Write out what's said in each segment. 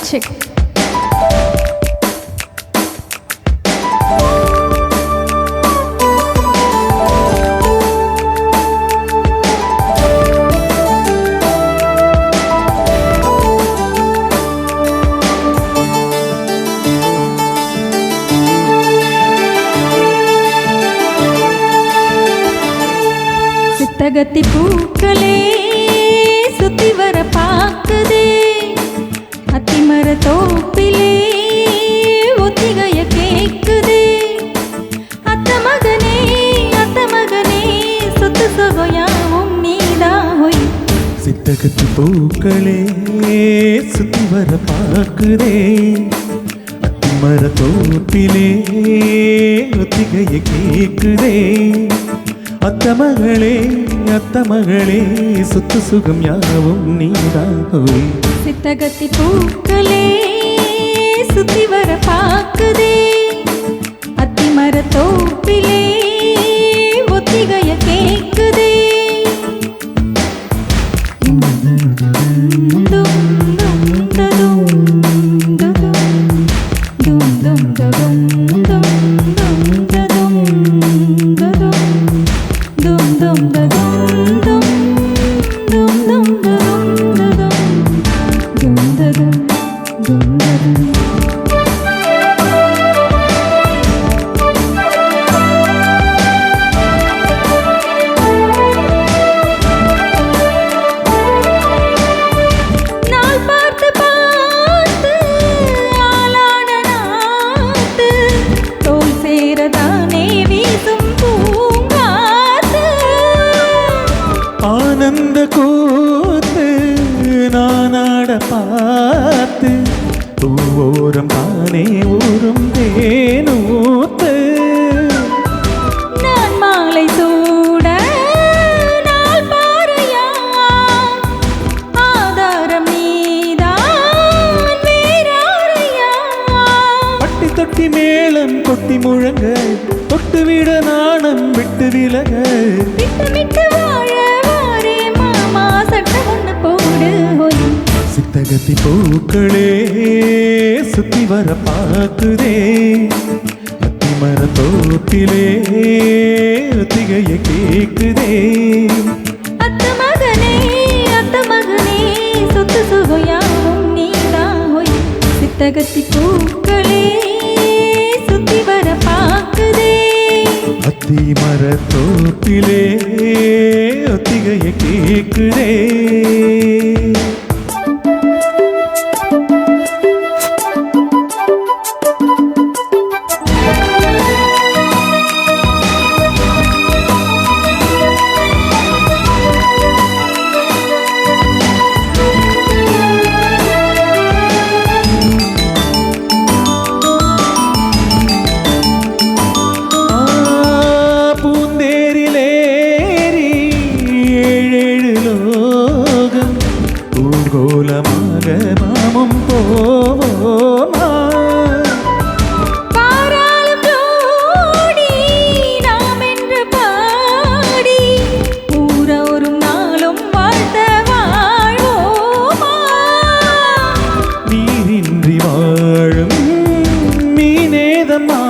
Check. சித்தகத்தி பூக்களே சுத்தி வர பாக்குதே, அத்திமர தோப்பிலே ஒத்திகைய கேக்குதே. அத்த மகனே சொத்து சுகையாவும் நீதான் ஹொய். சித்தகத்தி பூக்களே சுத்தி வர பாக்குதே, அத்திமர தோப்பிலே ஒத்திகைய கேக்குதே. அத்த மகளே சொத்து சுகம் யாவும் நீதான் ஹோய். சித்தகத்தி பூக்களே சுத்தி வர பாக்குதே, அத்திமர தோப்பிலே ஒத்திகைய கேக்குதே. ஆனந்த கூத்து நானாட பார்த்து பூவோரம் தானே ஊரும் தேனூத்து. நான் மாலை சூட நாள் பாறையா, ஆதாரம் நீதான் வேறாரையா. பட்டி தொட்டி மேளம் கொட்டி முழங்க, தொட்டு விட நாணம் விட்டு விலக. விட்டு வாழ வாரே மாமா சட்டம் ஒண்ணு போடு ஹோய். சித்தகத்தி பூக்களே சுத்தி வர பாக்குதே, அத்திமர தோப்பிலே ஒத்திகைய கேக்குதே. அத்த மகனே சொத்து சுகையாவும் நீதான் ஹோய். சித்தகத்தி பூக்களே சுத்தி வர பாக்குதே, அத்திமர தோப்பிலே ஒத்திகைய கேக்குதே. கோலமாக மாமும் போவோமா, பாராளும் ஜோடி நாம் என்று பாடி ஊர ஒரு நாளும் வாழ்த்த வாழ்வோமா. நீரின்றி வாழும் மீனேதம்மா,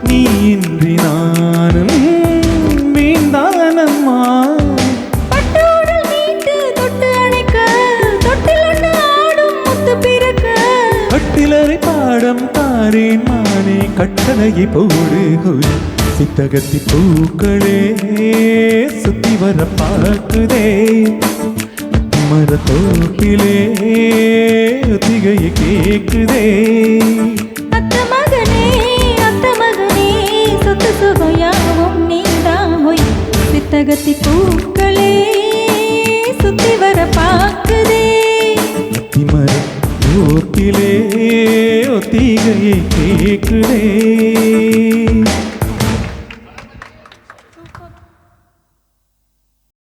நீயின்றி நானும் மீன்தானம்மா. கட்டிலறை பாடம் தாரேன் மானே கட்டளையை போடு ஹோய். சித்தகத்தி பூக்களே சுத்தி வர பார்க்குதே, மர தோப்பிலே ஒத்திகையை கேக்குதே. அத்த மகனே சொத்து சுகையாவும் நீதான் ஹோய். சித்தகத்தி பூக்களே சுத்தி வர பார்க்குதே, அத்திமர தோப்பிலே ஒத்திகையை கேக்குதே.